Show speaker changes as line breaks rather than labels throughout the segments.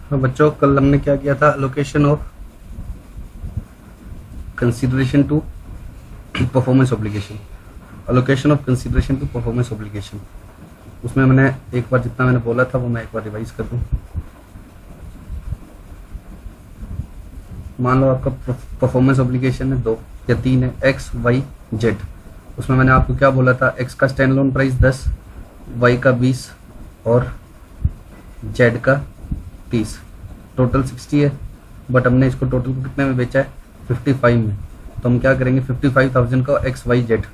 हाँ बच्चों, कल हमने क्या किया था, location of consideration to performance obligation, allocation of consideration to performance obligation. उसमें मैंने एक बार जितना मैंने बोला था वो मैं एक बार रिवाइज कर दूं। मान लो आपका परफॉर्मेंस ऑब्लिगेशन है 2 या 3 है, एक्स वाई जेड। उसमें मैंने आपको क्या बोला था, एक्स का स्टैंड लोन प्राइस 10, वाई का 20 और जेड का 30, टोटल 60 है। बट हमने इसको टोटल को कितने में बेचा है, 55 में। तो हम क्या करेंगे, 55,000 का एक्स वाई जेड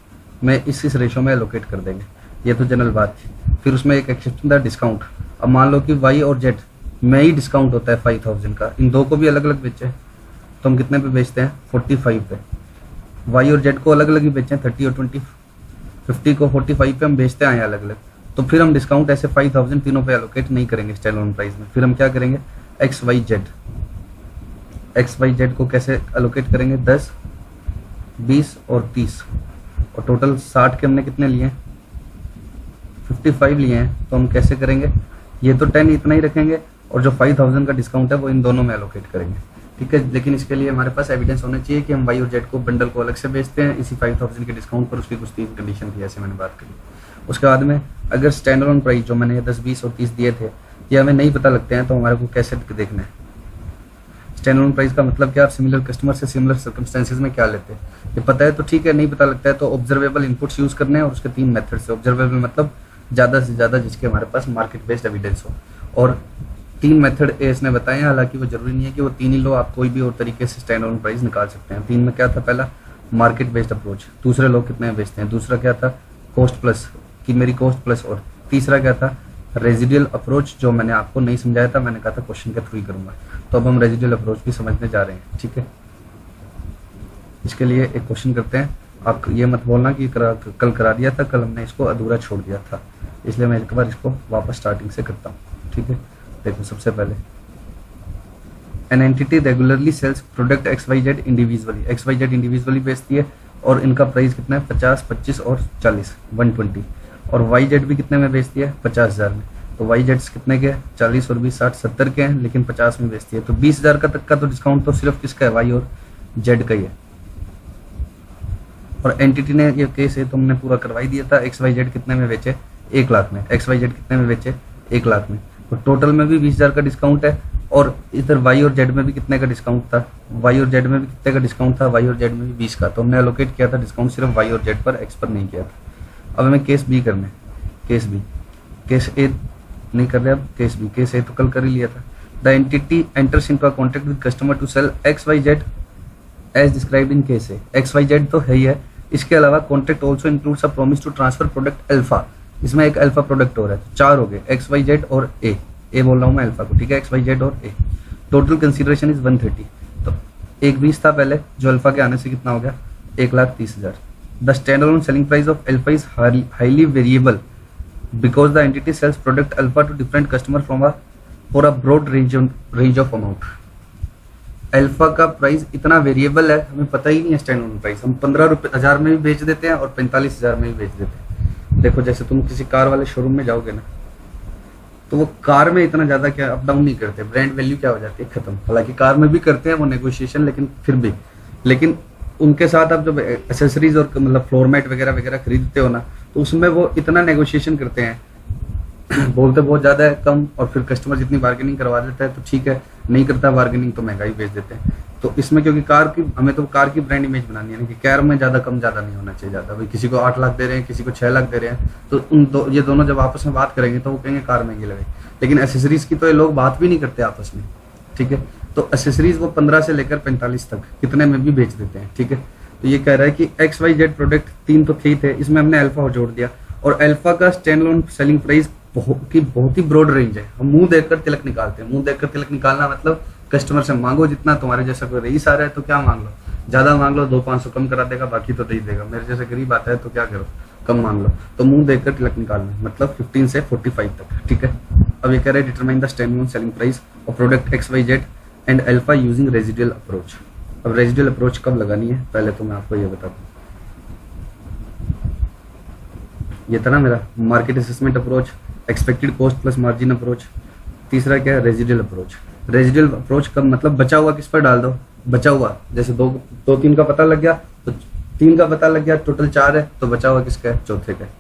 में इस रेशो में एलोकेट कर देंगे। ये तो जनरल बात थी। फिर उसमें एक एक्सेप्शन था, डिस्काउंट। अब मान लो कि वाई और जेड में ही डिस्काउंट होता है 5,000 का, इन दो को भी अलग अलग बेचे तो हम कितने पे बेचते हैं, 45 पे। वाई और जेड को अलग अलग ही बेचे हैं, 30 और 20, 50 को 45 पे हम बेचते आए अलग अलग। तो फिर हम डिस्काउंट ऐसे 5,000 तीनों पे एलोकेट नहीं करेंगे स्टैंड लोन प्राइस में। फिर हम क्या करेंगे, एक्स वाई जेड को कैसे एलोकेट करेंगे, 10, 20 और 30, और टोटल 60 के हमने कितने लिए हैं, 55 लिए हैं। तो हम कैसे करेंगे, ये तो 10 इतना ही रखेंगे और जो 5,000 का डिस्काउंट है वो इन दोनों में एलोकेट करेंगे। ठीक है, लेकिन इसके लिए हमारे पास एविडेंस होना चाहिए कि हम वाई और जेड को बंडल को अलग से बेचते हैं इसी 5,000 के डिस्काउंट पर। उसकी कुछ 3 कंडीशन थी, ऐसे मैंने बात करी। उसके बाद में अगर स्टैंड अलोन प्राइस जो मैंने 10, 20 और 30 दिए थे ये हमें नहीं पता लगते हैं तो हमारे को कैसे देखना है। स्टैंड अलोन प्राइस का मतलब क्या, आप सिमिलर कस्टमर से सिमिलर सर्कमस्टेंसेज में क्या लेते हैं ये पता है तो ठीक है, नहीं पता लगता है तो ऑब्जर्वेबल इनपुट्स यूज करने हैं। और उसके 3 मेथड से, ऑब्जर्वेबल मतलब ज़्यादा से ज़्यादा जिसके हमारे पास मार्केट बेस्ड एविडेंस हो। और 3 मेथड इसने बताए हैं, हालांकि वो जरूरी नहीं है कि वो 3 ही लो, आप कोई भी और तरीके से स्टैंड अलोन प्राइस निकाल सकते हैं। 3 में क्या था, पहला मार्केट बेस्ड अप्रोच, दूसरे लोग कितने में बेचते हैं, दूसरा क्या था कॉस्ट प्लस कि मेरी कॉस्ट प्लस, और तीसरा क्या था रेजिडियल अप्रोच, जो मैंने आपको नहीं समझाया था, मैंने कहा था क्वेश्चन के थ्रू ही करूंगा। तो अब हम रेजिडियल अप्रोच भी समझने जा रहे हैं। ठीक है, इसके लिए एक क्वेश्चन करते हैं। आप ये मत बोलना कि कल करा दिया था, कल हमने इसको अधूरा छोड़ दिया था, इसलिए मैं एक बार इसको वापस स्टार्टिंग से करता हूँ। ठीक है, देखो सबसे पहले an entity regularly sells product X Y Z individually, X Y Z individually बेचती है और इनका प्राइस कितना है, 50, 25 और 40, 120। और वाई जेड भी कितने में बेचती है, 50,000 में। तो वाई जेड्स कितने के, 40 और 20, 60, 70 के हैं, लेकिन 50 में बेचती है। तो 20,000 का तक का तो डिस्काउंट तो सिर्फ किसका है, वाई और जेड का ही है। और एंटिटी ने ये केस है तो हमने पूरा करवाई दिया था। एक्स वाई जेड कितने में बेचे, 1 लाख में। एक्स वाई जेड कितने में बेचे, 1 लाख में। तो टोटल में भी 20,000 का डिस्काउंट है। और इधर वाई और जेड में भी कितने का डिस्काउंट था, वाई और जेड में भी कितने का डिस्काउंट था, वाई और जेड में भी 20 का। तो हमने एलोकेट किया था डिस्काउंट सिर्फ वाई और जेड पर, एक्स पर नहीं किया था। अब हमें केस बी करना है, केस बी। केस ए नहीं कर रहे, अब केस बी। केस ए तो कल कर ही लिया था। The entity enters into a contract with customer to sell X Y Z as described in case A. X Y Z तो है ही है, इसके अलावा contract also includes a promise to transfer product alpha. इसमें एक अल्फा प्रोडक्ट हो रहा है, तो 4 हो गए, एक्स वाई जेड और ए बोल रहा हूँ मैं अल्फा को। ठीक है, एक्स वाई जेड और ए। Total consideration is 130। तो एक 20 था पहले, जो अल्फा के आने से कितना हो गया, 1,30,000। The stand alone selling price of alpha is highly variable because the entity sells product alpha to different customer from a for a broad range of amount. Alpha का प्राइस इतना वेरिएबल है, हमें पता ही नहीं है स्टैंड अलोन प्राइस। हम 15,000 में भी बेच देते हैं और 45,000 में भी बेच देते हैं। देखो जैसे तुम किसी कार वाले शोरूम में जाओगे ना, तो वो कार में इतना ज्यादा क्या अप डाउन नहीं करते, ब्रांड वैल्यू क्या हो जाती है, खत्म। हालांकि कार में भी करते हैं वो नेगोशिएशन, लेकिन फिर भी, लेकिन उनके साथ आप जब एसेसरीज और मतलब फ्लोर मैट वगैरह वगैरह खरीदते हो ना, तो उसमें वो इतना नेगोशिएशन करते हैं बोलते बहुत ज्यादा है कम, और फिर कस्टमर जितनी बार्गेनिंग करवा देता है तो ठीक है, नहीं करता बार्गेनिंग तो महंगाई बेच देते हैं। तो इसमें क्योंकि कार की, हमें तो कार की ब्रांड इमेज बनानी है ना, कि कार में ज्यादा कम ज्यादा नहीं होना चाहिए ज्यादा। भाई किसी को 8 लाख दे रहे हैं, किसी को 6 लाख दे रहे हैं, तो ये दोनों जब आपस में बात करेंगे तो वो कहेंगे कार महंगी लगे। लेकिन एसेसरीज की तो ये लोग बात भी नहीं करते आपस में। ठीक है, तो एसेसरीज वो 15 से लेकर 45 तक कितने में भी बेच देते हैं। ठीक है, तो ये कह रहा है कि एक्स वाई जेड प्रोडक्ट 3 तो थे, इसमें हमने अल्फा जोड़ दिया। और अल्फा का स्टैंड अलोन सेलिंग प्राइस बहुत ही ब्रॉड रेंज है। हम मुंह देखकर तिलक निकालते हैं। मुंह देखकर तिलक निकालना मतलब कस्टमर से मांगो जितना, तुम्हारे जैसा कोई रईस आ रहा है तो क्या मांग लो, ज्यादा मांग लो 200-500 कम करा देगा, बाकी तो दे ही देगा। मेरे जैसे गरीब आता है तो क्या करो, कम मांग लो। तो मुंह देखकर तिलक निकालना मतलब 15 से 45 तक। ठीक है, अब ये कह रहे हैं determine the stand alone selling price of product X Y Z and alpha using residual approach. अब रेजिडियल अप्रोच कब लगानी है, पहले तो मैं आपको ये बता दूं। ये था ना मेरा market assessment approach, expected cost plus margin approach, तीसरा क्या है, रेजिडुअल अप्रोच। रेजिडुअल अप्रोच कब मतलब बचा हुआ किस पर डाल दो, बचा हुआ जैसे दो दो तीन का पता लग गया तो तीन का पता लग गया, टोटल 4 है तो बचा हुआ किसका है, चौथे का है।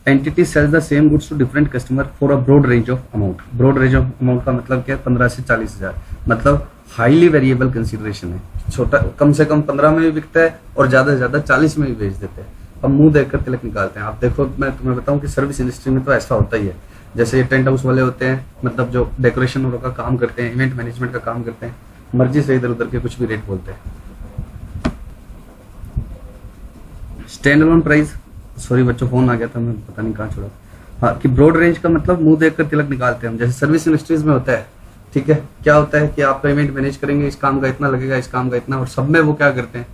Entity sells the same goods to different customer for a broad range of amount. Broad range of amount का मतलब क्या है, 15 से 40 हजार, मतलब हाईली वेरिएबल कंसिडरेशन है। छोटा कम से कम 15 में भी बिकता है और ज्यादा से ज्यादा 40 में भी बेच देते हैं। अब मुंह देखकर तिलक निकालते हैं। आप देखो, मैं तुम्हें बताऊं कि सर्विस इंडस्ट्री में तो ऐसा होता ही है। जैसे ये टेंट हाउस वाले होते हैं, मतलब जो डेकोरेशन का काम करते हैं, इवेंट मैनेजमेंट का काम करते हैं, मर्जी से इधर उधर के कुछ भी रेट बोलते हैं। स्टैंड अलोन प्राइस, सॉरी बच्चों फोन आ गया था, मैं पता नहीं कहाँ छोड़ा। हाँ, कि ब्रॉड रेंज का मतलब मुंह देखकर तिलक निकालते हैं हम। जैसे सर्विस इंडस्ट्रीज में होता है, ठीक है, क्या होता है कि आपका इवेंट मैनेज करेंगे, इस काम का इतना लगेगा, इस काम का इतना, और सब में वो क्या करते हैं,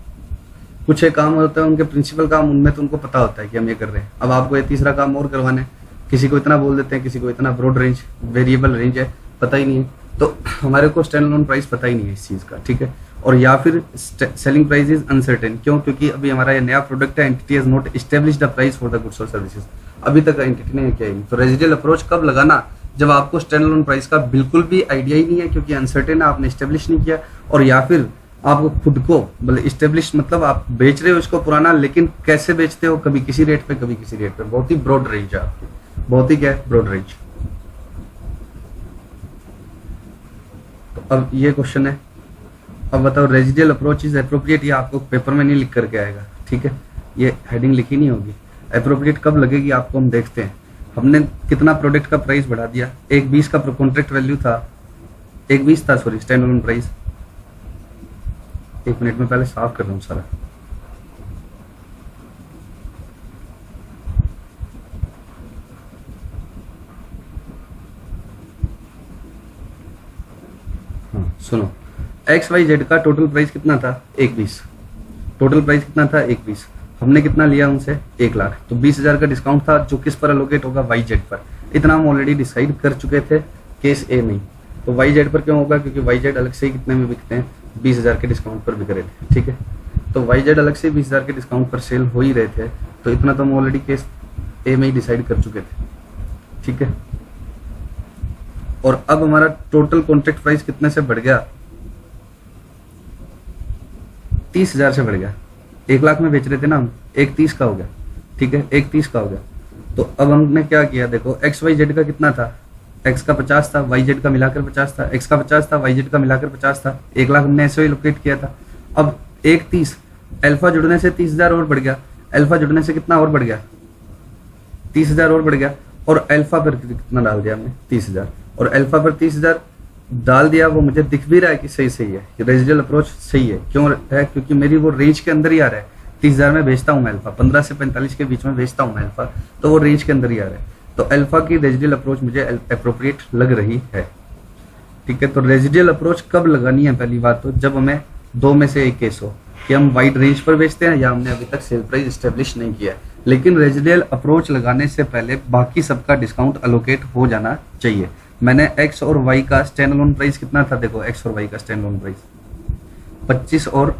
कुछ एक काम होता है उनके प्रिंसिपल काम, उनमें तो उनको पता होता है कि हम ये कर रहे हैं। अब आपको ये तीसरा काम और करवाना है, किसी को इतना बोल देते हैं, किसी को इतना, ब्रॉड रेंज वेरिएबल रेंज है, पता ही नहीं है। तो हमारे को स्टैंड अलोन प्राइस पता ही नहीं है इस चीज का, ठीक है। और या फिर सेलिंग प्राइस इज अनसर्टेन, क्यों, क्योंकि अभी हमारा ये नया प्रोडक्ट है, entity has not establish the price for the goods or services, अभी तक एंटिटी ने किया ही नहीं। तो रेजिडुअल अप्रोच कब लगाना, जब आपको स्टैंड अलोन प्राइस का बिल्कुल भी आइडिया ही नहीं है, क्योंकि अनसर्टेन है, आपने एस्टेब्लिश नहीं किया, और या फिर आपको खुद को मतलब इस्टेब्लिश, मतलब आप बेच रहे हो इसको पुराना, लेकिन कैसे बेचते हो, कभी किसी रेट पे कभी किसी रेट पे, बहुत ही ब्रॉड रेंज है आपकी, बहुत ही क्या है, ब्रॉड रेंज। तो अब ये क्वेश्चन है, अब बताओ रेजिडुअल अप्रोच इज एप्रोप्रिएट, ये आपको पेपर में नहीं लिख करके आएगा, ठीक है, ये हेडिंग लिखी नहीं होगी। एप्रोप्रिएट कब लगेगी आपको, हम देखते हैं। हमने कितना प्रोडक्ट का प्राइस बढ़ा दिया, 1.20 का कॉन्ट्रैक्ट वैल्यू था, 1.20 था सॉरी स्टैंड अलोन प्राइस। एक मिनट में पहले साफ कर रहा हूं सारा। हाँ सुनो, XYZ का टोटल प्राइस कितना था, 1.20। टोटल प्राइस कितना था, 1.20। हमने कितना लिया उनसे, 1 लाख। तो 20,000 का डिस्काउंट था, जो किस पर एलोकेट होगा, YZ पर। इतना हम ऑलरेडी डिसाइड कर चुके थे केस ए में। तो YZ पर क्यों होगा, क्योंकि YZ अलग से ही कितने में बिकते हैं, 20,000 के डिस्काउंट पर बिक रहे थे, ठीक है। तो YZ अलग से 20,000 के डिस्काउंट पर सेल हो ही रहे थे, तो इतना तो हम ऑलरेडी केस ए में ही डिसाइड कर चुके थे, ठीक है। और अब हमारा टोटल कॉन्ट्रैक्ट प्राइस कितने से बढ़ गया, 30,000 से बढ़ गया। 1 लाख में बेच रहे थे ना हम, 1.30 का हो गया, ठीक है, 1.30 का हो गया। तो अब हमने क्या किया, देखो XYZ का कितना था, X का 50 था, YZ का मिलाकर 50 था, X का 50 था, YZ का मिलाकर 50 था, 1 लाख हमने ऐसे ही लोकेट किया था। अब 1.30, अल्फा जुड़ने से 30,000 और बढ़ गया, अल्फा जुड़ने से कितना और बढ़ गया, 30,000 और बढ़ गया। और अल्फा पर कितना डाल दिया हमने, 30,000, और अल्फा पर 30,000 डाल दिया। वो मुझे दिख भी रहा है कि सही सही है, रेजिडुअल अप्रोच सही है। क्यों है, क्योंकि मेरी वो रेंज के अंदर ही आ रहा है। 30,000 में बेचता हूँ मैं अल्फा, 15 से 45 के बीच में बेचता हूँ मैं अल्फा, तो वो रेंज के अंदर ही आ रहा है। तो अल्फा की रेजिडुअल अप्रोच मुझे अप्रोप्रिएट लग रही है, ठीक है। तो रेजिडुअल अप्रोच कब लगानी है, पहली बात तो जब हमें 2 में से एक केस हो, कि हम वाइड रेंज पर बेचते हैं या हमने अभी तक सेल प्राइस एस्टेब्लिश नहीं किया है। लेकिन रेजिडुअल अप्रोच लगाने से पहले बाकी सबका डिस्काउंट अलोकेट हो जाना चाहिए। मैंने X और Y का स्टैंड अलोन प्राइस कितना था, देखो X और Y का स्टैंड अलोन प्राइस 25 और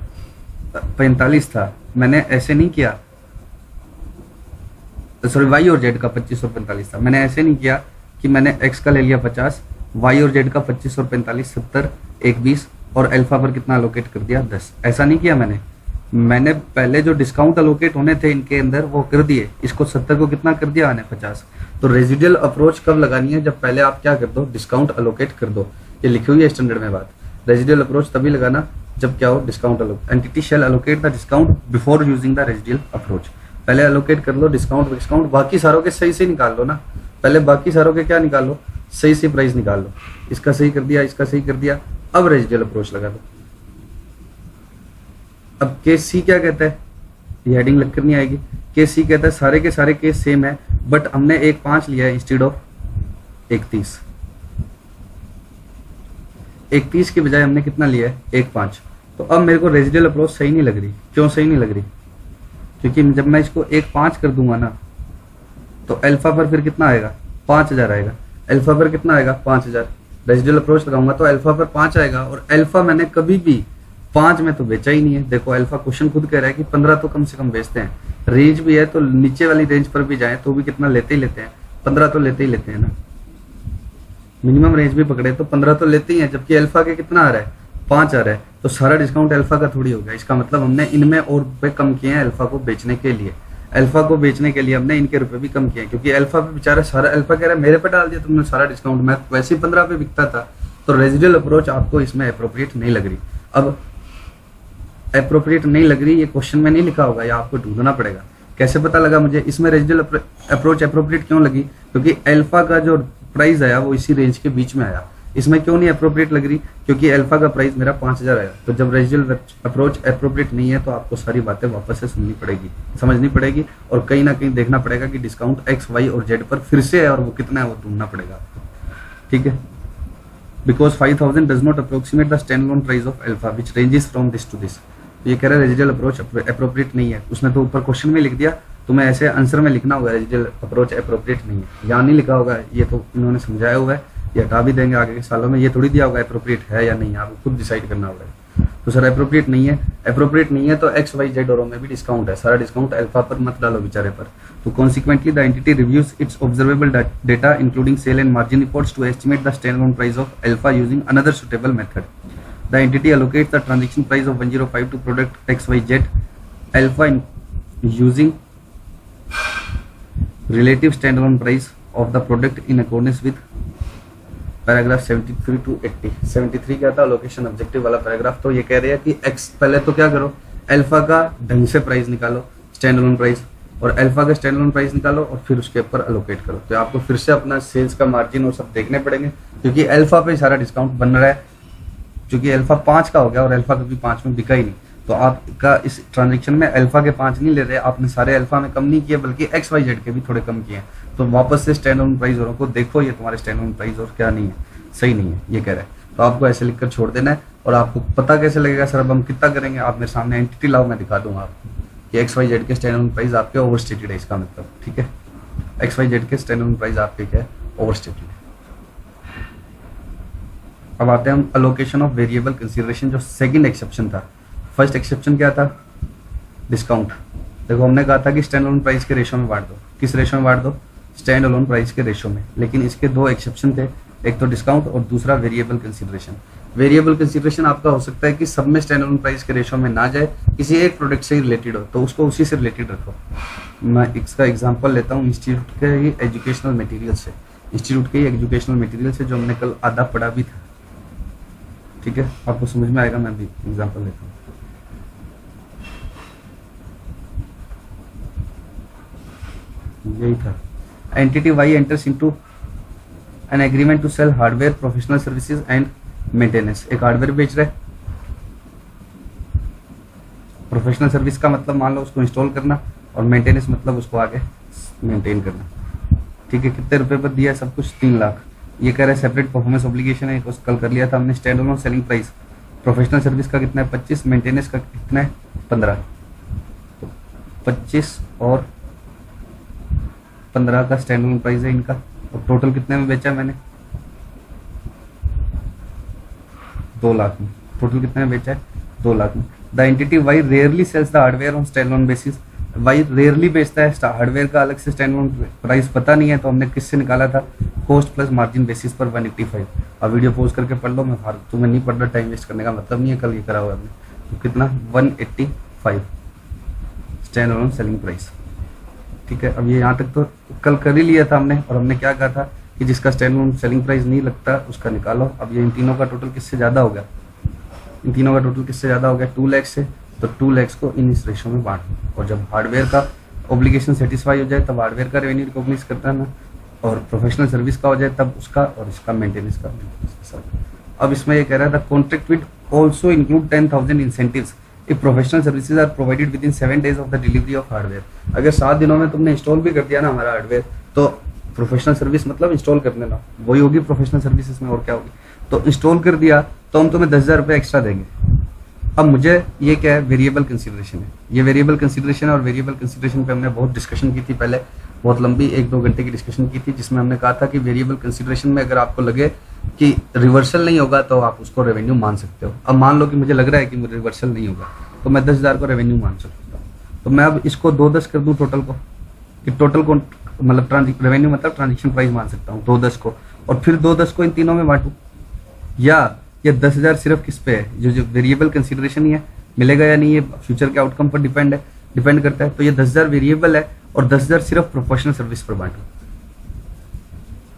45 था। मैंने ऐसे नहीं किया, सॉरी Y और Z का 25 और 45 था। मैंने ऐसे नहीं किया कि मैंने X का ले लिया 50, Y और Z का 25 और 45 70 1.20 और अल्फा पर कितना अलोकेट कर दिया 10। ऐसा नहीं किया मैंने पहले जो डिस्काउंट अलोकेट होने थे इनके अंदर वो कर दिए। इसको 70 को कितना कर दिया, 50। तो रेजिडुअल अप्रोच कब लगानी है, जब पहले आप क्या कर दो, डिस्काउंट अलोकेट कर दो। ये लिखी हुई है स्टैंडर्ड में बात। रेजिडुअल अप्रोच तभी लगाना जब क्या हो, discount allocate. Entity shell allocate the discount before using the residual approach. पहले अलोकेट कर लो डिस्काउंट, बाकी सारों के सही से निकाल लो ना। पहले बाकी सारों के क्या निकाल लो, सही से प्राइस निकाल लो। इसका सही कर दिया, इसका सही कर दिया, अब रेजिडुअल अप्रोच लगा दो। अब केस सी क्या कहता है, ये हेडिंग लगकर नहीं आएगी। केस सी कहता है सारे के सारे केस सेम है, बट हमने 1.5 लिया है इंस्टेड ऑफ 1.30। 1.30 के बजाय हमने कितना लिया है, 1.5। तो अब मेरे को रेजिडुअल अप्रोच सही नहीं लग रही। क्यों सही नहीं लग रही, क्योंकि जब मैं इसको 1.5 कर दूंगा ना, तो अल्फा पर फिर कितना आएगा, 5,000 आएगा। अल्फा पर कितना आएगा, 5,000। रेजिडुअल अप्रोच लगाऊंगा तो अल्फा पर 5 आएगा, और अल्फा मैंने कभी भी 5 में तो बेचा ही नहीं है। देखो अल्फा क्वेश्चन खुद कह रहा है कि 15 तो कम से कम बेचते हैं। रेंज भी है तो नीचे वाली रेंज पर भी जाए तो भी कितना लेते ही लेते हैं, 15 तो लेते ही लेते हैं ना। मिनिमम रेंज भी पकड़े तो 15 तो लेते ही हैं, जबकि अल्फा के कितना आ रहा है, 5 आ रहा है। तो सारा डिस्काउंट अल्फा का थोड़ी होगा, इसका मतलब हमने इनमें और रुपए कम किए हैं अल्फा को बेचने के लिए। अल्फा को बेचने के लिए हमने इनके रुपए भी कम किए हैं, क्योंकि अल्फा पे बेचारा सारा, अल्फा कह रहा है मेरे पे डाल दिया तुमने सारा डिस्काउंट, मैं वैसे ही 15 पे बिकता था। तो रेजिडुअल अप्रोच आपको इसमें अप्रोप्रिएट नहीं लग रही। अब अप्रोप्रिएट नहीं लग रही, ये क्वेश्चन में नहीं लिखा होगा, या आपको ढूंढना पड़ेगा। कैसे पता लगा मुझे इसमें रेजिडुअल अप्रोच अप्रोप्रिएट क्यों लगी? क्योंकि अल्फा का जो प्राइस आया वो इसी रेंज के बीच में आया। इसमें क्यों नहीं अप्रोप्रिएट लग रही? क्योंकि अल्फा का प्राइस मेरा 5000 आया। तो जब रेजिडुअल अप्रोच अप्रोप्रिएट नहीं है तो आपको सारी बातें वापस से सुननी पड़ेगी, समझनी पड़ेगी, और कहीं ना कहीं देखना पड़ेगा कि डिस्काउंट एक्स, वाई और जेड पर फिर से है और वो कितना है वो ढूंढना पड़ेगा आपको, ठीक है। Because 5000 does not approximate the stand alone price of alpha which ranges from this to this. ये कह रहा है रेजिडुअल अप्रोच अप्रोप्रिएट नहीं है, उसने तो ऊपर क्वेश्चन में लिख दिया, तुम्हें ऐसे आंसर में लिखना होगा रेजिडुअल अप्रोच अप्रोप्रिएट नहीं है, यहाँ नहीं लिखा होगा, ये तो इन्होंने समझाया हुआ है, ये हटा भी देंगे आगे के सालों में, ये थोड़ी दिया होगा अप्रोप्रिएट है या नहीं, आपको खुद डिसाइड करना होगा। तो सर अप्रोप्रिएट नहीं है, अप्रोप्रिएट नहीं है तो एक्स, वाई, जेड और में भी डिस्काउंट है, सारा डिस्काउंट अल्फा पर मत डालो बेचारे पर। तो consequently the entity reviews its observable data including sale and margin reports to estimate the stand alone price of alpha using another suitable method. The entity allocates the transaction price of 105 to product XYZ alpha using relative standalone price of the product in accordance with paragraph 73 to 80। 73 क्या था? Location objective वाला paragraph. तो ये कह रहे हैं कि X, पहले तो क्या करो, अल्फा का ढंग से प्राइस निकालो, स्टैंड अलोन प्राइस, और अल्फा का स्टैंड अलोन प्राइस निकालो और फिर उसके ऊपर अलोकेट करो। तो आपको फिर से अपना सेल्स का मार्जिन और सब देखने पड़ेंगे, क्योंकि अल्फा पे सारा डिस्काउंट बन रहा है, क्योंकि अल्फा 5 का हो गया और अल्फा कभी 5 में बिका ही नहीं। तो आपका इस ट्रांजेक्शन में अल्फा के 5 नहीं ले रहे, आपने सारे अल्फा में कम नहीं किए, बल्कि एक्स, वाई, जेड के भी थोड़े कम किए हैं। तो वापस से स्टैंड अलोन प्राइस और को देखो, ये तुम्हारे स्टैंड अलोन प्राइस और क्या नहीं है, सही नहीं है, ये कह रहा है। तो आपको ऐसे लिखकर छोड़ देना है। और आपको पता कैसे लगेगा सर अब हम कितना करेंगे? आप मेरे सामने एंटिटी लाओ, मैं दिखा दूंगा आपको कि एक्स, वाई, जेड के स्टैंड अलोन प्राइस आपके ओवर स्टेटेड है, इसका मतलब, ठीक है। एक्स, वाई, जेड के स्टैंड अलोन प्राइस आपके क्या है? ओवर स्टेटेड है। अब आते हैं हम अलोकेशन ऑफ वेरिएबल कंसीडरेशन, जो सेकंड एक्सेप्शन था। फर्स्ट एक्सेप्शन क्या था? डिस्काउंट। देखो हमने कहा था कि स्टैंड अलोन प्राइस के रेशो में बांट दो। किस रेशो में बांट दो? स्टैंड अलोन प्राइस के रेशो में। लेकिन इसके दो एक्सेप्शन थे, एक तो डिस्काउंट और दूसरा वेरिएबल कंसीडरेशन। वेरिएबल कंसीडरेशन आपका हो सकता है कि सब में स्टैंड अलोन प्राइस के रेशो में ना जाए, किसी एक प्रोडक्ट से ही रिलेटेड हो, तो उसको उसी से रिलेटेड रखो। मैं इसका एग्जाम्पल लेता हूँ इंस्टीट्यूट के ही एजुकेशनल मटेरियल से, इंस्टीट्यूट के ही एजुकेशनल मटेरियल से, जो हमने कल आधा पढ़ा भी था, ठीक है, आपको समझ में आएगा। मैं भी एग्जांपल लेता हूँ। यही था, entity Y enters into an agreement to sell hardware, professional services and maintenance. एक हार्डवेयर बेच रहे, प्रोफेशनल सर्विस का मतलब मान लो उसको इंस्टॉल करना, और मेंटेनेंस मतलब उसको आगे मेंटेन करना, ठीक है। कितने रुपए पर दिया? सब कुछ 3 लाख। ये कह रहे हैं सेपरेट परफॉर्मेंस ऑब्लिगेशन है, कल कर लिया था हमने। Stand alone selling price professional service का कितना है? 25, मेंटेनेंस का कितना है? 15। तो 25 और 15 का स्टैंड अलोन प्राइस है इनका। और टोटल कितने में बेचा मैंने? 2 लाख में। टोटल कितने में बेचा है? 2 लाख में। The entity Y rarely sells the hardware on stand alone basis. Y rarely बेचता है हार्डवेयर का, अलग से स्टैंड अलोन प्राइस पता नहीं है, तो हमने किससे निकाला था? कॉस्ट प्लस मार्जिन बेसिस पर 185। अब वीडियो पोज करके पढ़ लो, मैं तुम्हें नहीं पढ़ रहा, टाइम वेस्ट करने का मतलब नहीं है, कल ये करा हुआ हमने। तो कितना? 185 स्टैंड अलोन सेलिंग प्राइस, ठीक है। अब ये यहाँ तक तो कल कर ही लिया था हमने, और हमने क्या कहा था कि जिसका स्टैंड अलोन सेलिंग प्राइस नहीं लगता उसका निकालो। अब ये इन तीनों का टोटल किससे ज़्यादा हो गया? इन तीनों का टोटल किससे ज़्यादा हो गया? 2 लाख से। तो 2 लाख को इन इस रेशो में बांट दो, और जब हार्डवेयर का ऑब्लिगेशन सेटिस्फाई हो जाए तब हार्डवेयर का रेवेन्यू रिकॉग्नाइज करता है ना, और प्रोफेशनल सर्विस का हो जाए तब उसका, और इसका मेंटेनेंस का साथ। अब इसमें ये कह रहा था contract with also include 10,000 incentives if professional services are provided with in 7 days of the delivery of hardware. अगर 7 दिनों में तुमने इंस्टॉल भी कर दिया ना हमारा हार्डवेयर, तो प्रोफेशनल सर्विस मतलब इंस्टॉल कर देना, वही होगी प्रोफेशनल सर्विसेज में, और क्या होगी? तो इंस्टॉल कर दिया तो हम तुम्हें 10,000 रुपये एक्स्ट्रा देंगे। अब मुझे ये क्या है? वेरिएबल कंसीडरेशन है। ये वेरिएबल कंसीडरेशन है, और वेरिएबल कंसीडरेशन पे हमने बहुत डिस्कशन की थी पहले, बहुत लंबी 1-2 घंटे की डिस्कशन की थी, जिसमें हमने कहा था कि वेरिएबल कंसीडरेशन में अगर आपको लगे कि रिवर्सल नहीं होगा तो आप उसको रेवेन्यू मान सकते हो। अब मान लो कि मुझे लग रहा है कि मुझे रिवर्सल नहीं होगा, तो मैं 10,000 को रेवेन्यू मान सकता हूँ। तो मैं अब इसको 2-10 कर दूँ टोटल को, कि टोटल को मतलब रेवेन्यू मतलब ट्रांजेक्शन प्राइस मान सकता हूँ 2-10 को, और फिर 2-10 को इन तीनों में बांटूं, या ये 10,000 सिर्फ किस पे है, जो वेरिएबल कंसिडरेशन ही है, मिलेगा या नहीं ये फ्यूचर के आउटकम पर डिपेंड करता है। तो ये 10,000 वेरिएबल है और 10,000 सिर्फ प्रोफेशनल सर्विस पर बांटू,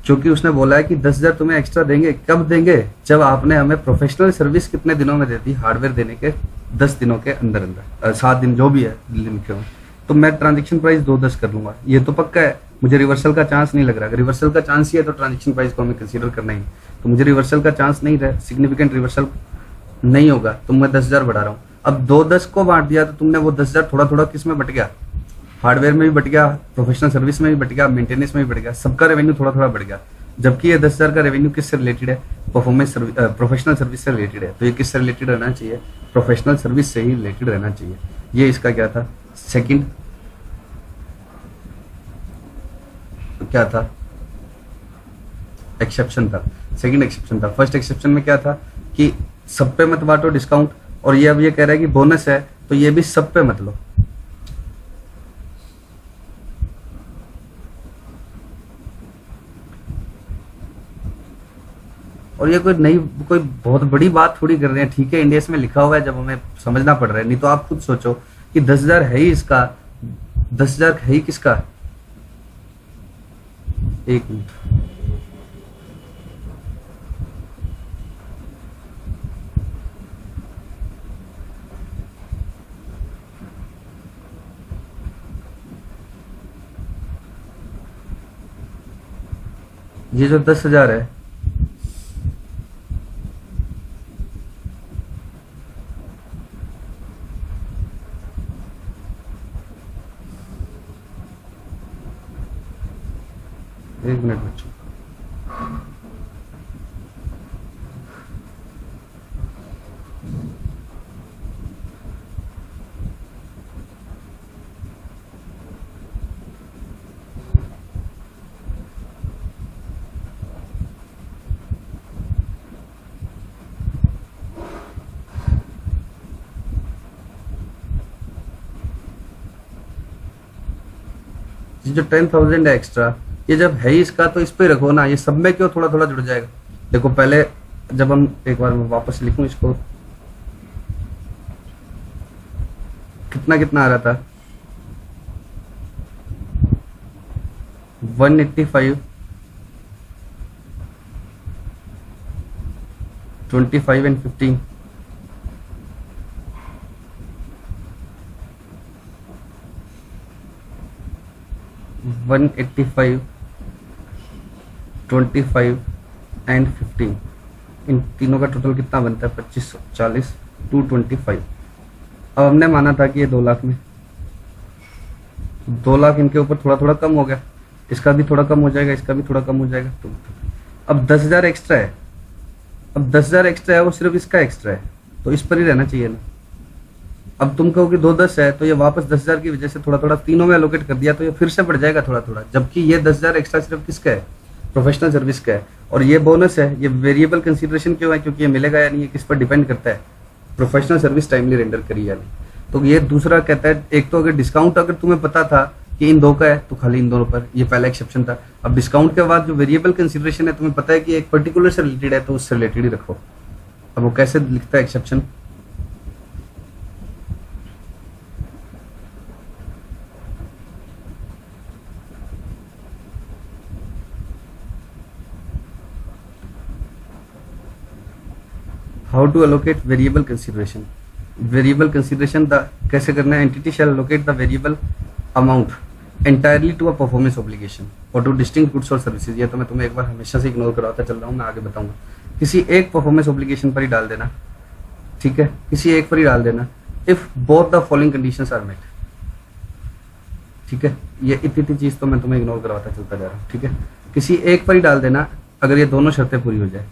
क्योंकि उसने बोला है कि 10,000 तुम्हें एक्स्ट्रा देंगे। कब देंगे? जब आपने हमें प्रोफेशनल सर्विस कितने दिनों में दे दी, हार्डवेयर देने के 10 दिनों के अंदर अंदर, 7 दिन जो भी है लिखे हुए, तो मैं ट्रांजेक्शन प्राइस 210 कर लूंगा। ये तो पक्का है, मुझे रिवर्सल का चांस नहीं लग रहा। अगर रिवर्सल का चांस ही है तो ट्रांजेक्शन प्राइस को हमें कंसीडर करना ही, तो मुझे रिवर्सल का चांस नहीं रहा, सिग्निफिकेंट रिवर्सल नहीं होगा, तो मैं 10,000 बढ़ा रहा हूँ। अब 210 को बांट दिया तो तुमने वो 10,000 थोड़ा थोड़ा किस में बट गया, हार्डवेयर में भी बट गया, प्रोफेशनल सर्विस में भी बट गया, मेंटेनेंस में भी बट गया, सबका रेवेन्यू थोड़ा थोड़ा बढ़ गया। जबकि ये 10,000 का रेवेन्यू किससे रिलेटेड है? प्रोफेशनल सर्विस से रिलेटेड है। तो ये किससे रिलेटेड रहना चाहिए? प्रोफेशनल सर्विस से ही रिलेटेड रहना चाहिए। ये इसका क्या था? सेकंड क्या था? एक्सेप्शन था। सेकंड एक्सेप्शन था। फर्स्ट एक्सेप्शन में क्या था कि सब पे मत बांटो डिस्काउंट, और ये अब ये कह रहा है कि बोनस है तो ये भी सब पे मत लो। और ये कोई बहुत बड़ी बात थोड़ी कर रहे हैं, ठीक है, इंडिया में लिखा हुआ है, जब हमें समझना पड़ रहा है। नहीं तो आप खुद सोचो कि 10,000 है ही इसका, 10,000 है ही किसका? एक मिनट, ये जो 10,000 है, एक मिनट बच्चों, ये जो 10,000 है एक्स्ट्रा, ये जब है ही इसका तो इस पे रखो ना, ये सब में क्यों थोड़ा थोड़ा जुड़ जाएगा? देखो पहले जब हम, एक बार मैं वापस लिखूं इसको, कितना कितना आ रहा था? 185, 25 एंड 15, 185, 25 एंड 15, इन तीनों का टोटल कितना बनता है? 2540, 225। अब हमने माना था कि ये 2 लाख में, 2 लाख इनके ऊपर थोड़ा थोड़ा कम हो गया, इसका भी थोड़ा कम हो जाएगा, इसका भी थोड़ा कम हो जाएगा। तो अब 10,000 एक्स्ट्रा है, अब 10,000 एक्स्ट्रा है, वो सिर्फ इसका एक्स्ट्रा है, तो इस पर ही रहना चाहिए ना। अब तुम कहो कि 210 है, तो ये वापस 10,000 की वजह से थोड़ा थोड़ा तीनों में एलोकेट कर दिया, तो ये फिर से बढ़ जाएगा थोड़ा थोड़ा, जबकि ये 10,000 एक्स्ट्रा सिर्फ किसका है? प्रोफेशनल सर्विस का है। और ये बोनस है, ये वेरिएबल कंसीडरेशन क्यों है? क्योंकि ये मिलेगा या नहीं, ये किस पर डिपेंड करता है? प्रोफेशनल सर्विस टाइमली रेंडर करी या नहीं। तो ये दूसरा कहता है, एक तो अगर डिस्काउंट अगर तुम्हें पता था कि इन दो का है तो खाली इन दोनों पर, ये पहला एक्सेप्शन था। अब डिस्काउंट के बाद जो वेरिएबल कंसीडरेशन है, तुम्हें पता है कि एक पर्टिकुलर से रिलेटेड है, तो उससे रिलेटेड ही रखो। अब वो कैसे लिखता है exception? How to allocate variable consideration? Variable consideration कैसे करना है? Entity shall allocate the variable amount entirely to a performance obligation or to distinct goods or services. ये तो मैं तुम्हें एक बार हमेशा से इग्नोर करवाता चल रहा हूँ, मैं आगे बताऊंगा। किसी एक परफॉर्मेंस ऑब्लिगेशन पर ही डाल देना, ठीक है, किसी एक पर ही डाल देना। If both the following conditions are met, ठीक है, ये इतनी चीज तो मैं तुम्हें इग्नोर करवाता चलता जा रहा हूँ, ठीक है। किसी एक पर ही डाल देना अगर ये दोनों शर्तें पूरी हो जाए।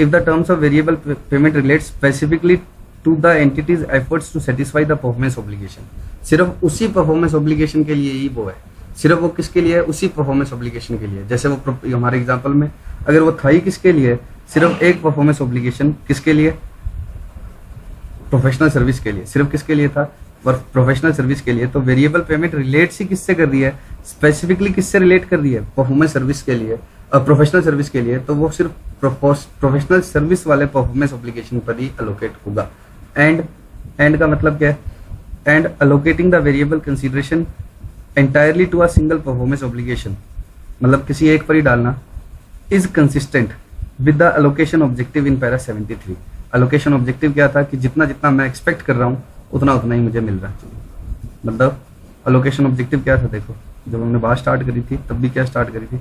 If the terms of variable payment relate specifically to the entity's efforts to satisfy the performance obligation, सिर्फ उसी परफॉर्मेंस ऑब्लिगेशन के लिए ही वो है, सिर्फ वो किसके लिए है? उसी परफॉर्मेंस ऑब्लिगेशन के लिए। जैसे वो हमारे एग्जांपल में अगर वो था ही किसके लिए? सिर्फ एक परफॉर्मेंस ऑब्लिगेशन, किसके लिए? प्रोफेशनल सर्विस के लिए। सिर्फ किसके लिए था? प्रोफेशनल सर्विस के लिए। तो वेरिएबल पेमेंट रिलेट ही किससे कर रही है? स्पेसिफिकली किससे रिलेट कर रही है? परफॉर्मेंस सर्विस के लिए। प्रोफेशनल सर्विस के लिए, तो वो सिर्फ प्रोफेशनल सर्विस वाले परफॉर्मेंस ऑब्लिगेशन पर ही अलोकेट होगा। एंड का मतलब क्या है? And allocating the variable consideration entirely to a single performance obligation, मतलब किसी एक पर ही डालना, is consistent with the allocation objective in para 73। Allocation objective क्या था कि जितना जितना मैं एक्सपेक्ट कर रहा हूँ उतना उतना ही मुझे मिल रहा है। मतलब अलोकेशन ऑब्जेक्टिव क्या था? देखो जब हमने बात स्टार्ट करी थी तब भी क्या स्टार्ट करी थी?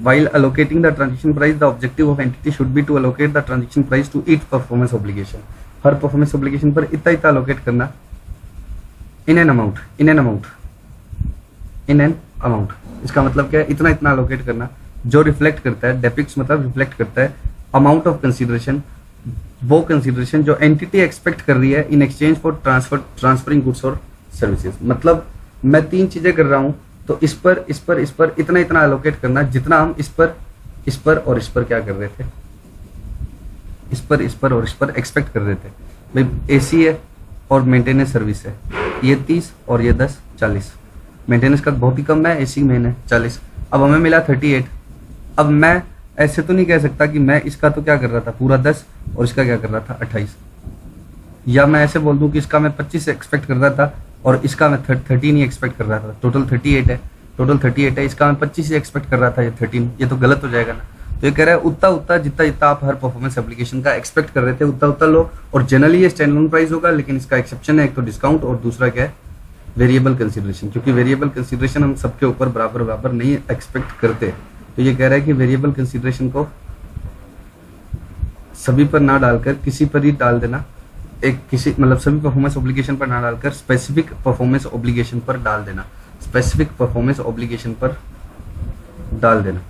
While allocating the transaction price, the objective of entity should be to allocate the transaction price to each performance obligation. Her performance obligation पर इतना इतना allocate करना in an amount. इसका मतलब क्या है? इतना इतना allocate करना जो रिफ्लेक्ट करता है, depicts मतलब रिफ्लेक्ट करता है amount of consideration, वो consideration जो entity एक्सपेक्ट कर रही है in exchange for transferring goods or services। मतलब मैं तीन चीजें कर रहा हूँ, तो इस पर इतना इतना एलोकेट करना जितना हम इस पर और इस पर क्या कर रहे थे, इस पर और इस पर एक्सपेक्ट कर रहे थे। भाई एसी है और मेंटेनेंस सर्विस है, ये 30 और ये 10 40। मेंटेनेंस का बहुत ही कम है, एसी में है 40। अब हमें मिला 38। अब मैं ऐसे तो नहीं कह सकता कि मैं इसका तो क्या कर रहा था पूरा 10 और इसका क्या कर रहा था 28, या मैं ऐसे बोल दूं कि इसका मैं 25 एक्सपेक्ट कर रहा था और इसका मैं 13 ही एक्सपेक्ट कर रहा था। टोटल 38 है, इसका मैं 25 ही एक्सपेक्ट कर रहा था, ये 13। ये तो गलत हो जाएगा ना। तो ये कह रहा है उतना जितना आप हर परफॉर्मेंस एप्लीकेशन का एक्सपेक्ट कर रहे थे उतना लो, और जनरली ये स्टैंड अलोन प्राइस होगा, लेकिन इसका एक्सेप्शन है, एक तो डिस्काउंट और दूसरा क्या है? Variable consideration. क्योंकि वेरिएबल कंसिडरेशन हम सबके ऊपर बराबर नहीं एक्सपेक्ट करते, तो ये कह रहा है कि वेरिएबल कंसिडरेशन को सभी पर ना डालकर किसी पर ही डाल देना, मतलब सभी परफॉर्मेंस ऑब्लिगेशन पर ना डालकर स्पेसिफिक परफॉर्मेंस ऑब्लिगेशन पर डाल देना, स्पेसिफिक परफॉर्मेंस ऑब्लिगेशन पर डाल देना,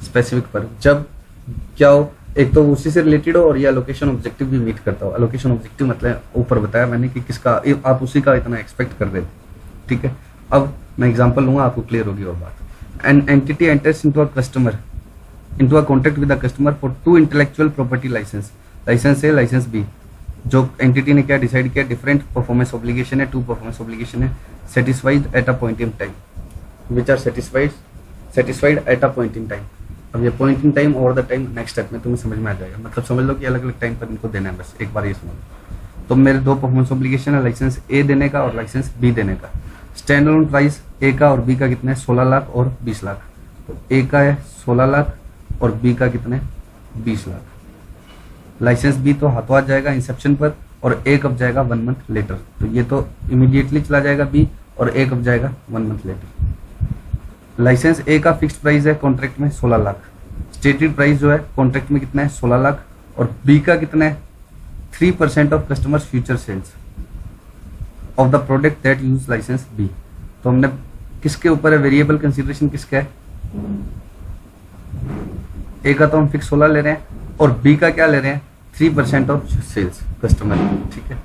स्पेसिफिक पर। जब क्या हो, एक तो उसी से रिलेटेड हो और ये अलोकेशन ऑब्जेक्टिव भी मीट करता हो। अलोकेशन ऑब्जेक्टिव मतलब ऊपर बताया मैंने कि किसका आप उसी का इतना एक्सपेक्ट कर रहे थे, ठीक है। अब मैं एग्जांपल लूंगा, आपको क्लियर होगी और बात। An entity enters into a contract with the customer for 2 intellectual property license. License A, license B. जो एंटिटी ने क्या डिसाइड किया? डिफरेंट परफॉर्मेंस ऑब्लिगेशन है, 2 परफॉर्मेंस ऑब्लिगेशन है, satisfied at a point in time, which are satisfied at a point in time. अब ये point in time और the time next step में तुम्हें समझ में आ जाएगा। मतलब समझ लो कि अलग अलग टाइम पर इनको देना है, बस एक बार ये समझ लो। तो मेरे 2 परफॉर्मेंस ऑब्लिगेशन है, लाइसेंस ए देने का और लाइसेंस बी देने का। स्टैंड अलोन प्राइस ए का और बी का कितना है? 16 लाख और 20 लाख। तो ए का है 16 लाख और बी का कितना है? 20 लाख। लाइसेंस बी तो हाथों हाथ जाएगा इंसेप्शन पर, और ए कब जाएगा? 1 मंथ लेटर। तो ये तो इमीडिएटली चला जाएगा बी, और ए कब जाएगा? 1 मंथ लेटर। लाइसेंस ए का फिक्स्ड प्राइस है कॉन्ट्रैक्ट में 16 लाख। स्टेटेड प्राइस जो है कॉन्ट्रैक्ट में कितना है? 16 लाख। और बी का कितना है? 3% of customers future sales of the product that use license B. तो हमने किसके ऊपर है? वेरिएबल कंसीडरेशन किसका है? ए का तो हम फिक्स 16 ले रहे हैं, और बी का क्या ले रहे हैं? 3% ऑफ सेल्स कस्टमर, ठीक है।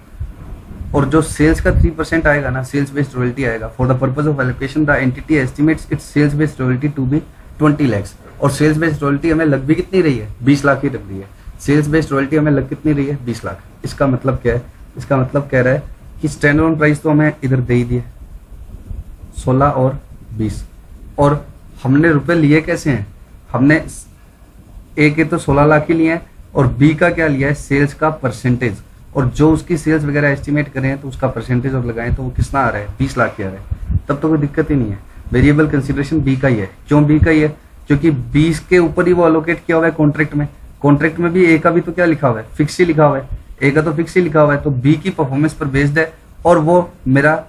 और जो सेल्स का 3% आएगा ना, सेल्स बेस्ड रॉयल्टी आएगा। For the purpose of allocation the entity estimates its sales based royalty to be 20 lakhs। और सेल्स बेस्ड रॉयल्टी हमें लग भी कितनी रही है? 20 लाख ही लग रही है। सेल्स बेस्ड रॉयल्टी हमें लग कितनी रही है? 20 लाख। इसका मतलब क्या है? इसका मतलब कह रहा है कि स्टैंड अलोन प्राइस तो हमें इधर दे ही दिए 16 और 20, और हमने रुपए लिए कैसे हैं? हमने ए के तो 16 लाख ही लिए हैं, और बी का क्या लिया है? सेल्स का परसेंटेज। और जो उसकी सेल्स वगैरह एस्टिमेट करें तो उसका परसेंटेज और लगाएं तो वो कितना आ रहा है? 20 लाख ही आ रहा है। तब तो कोई दिक्कत ही नहीं है। वेरिएबल कंसीडरेशन बी का ही है। क्यों बी का ही है? क्योंकि 20 के ऊपर ही वो अलोकेट किया हुआ है कॉन्ट्रैक्ट में। कॉन्ट्रैक्ट में भी ए का भी तो क्या लिखा हुआ है? फिक्स ही लिखा हुआ है। ए का तो फिक्स ही लिखा हुआ है, तो बी की परफॉर्मेंस पर बेस्ड है, और वो मेरा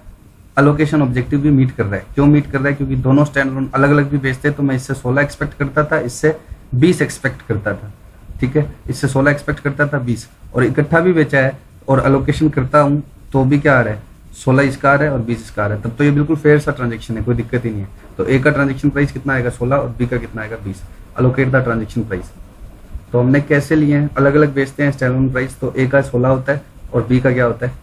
अलोकेशन ऑब्जेक्टिव भी मीट कर रहा है। क्यों मीट कर रहा है? क्योंकि दोनों स्टैंड अलोन अलग अलग भी बेचते हैं। तो मैं इससे 16 एक्सपेक्ट करता था, इससे 20 एक्सपेक्ट करता था, ठीक है। इससे 16 एक्सपेक्ट करता था, 20, और इकट्ठा भी बेचा है और अलोकेशन करता हूं तो भी क्या आ रहा है? 16 इसका आ रहा है और 20 इसका आ रहा है। तब तो ये बिल्कुल फेयर सा ट्रांजेक्शन है, कोई दिक्कत ही नहीं है। तो ए का ट्रांजेक्शन प्राइस कितना आएगा? 16, और बी का कितना आएगा? 20। Allocate the transaction price. तो हमने कैसे लिए हैं? अलग अलग बेचते हैं स्टैंड अलोन प्राइस। तो ए का 16 होता है और बी का क्या होता है?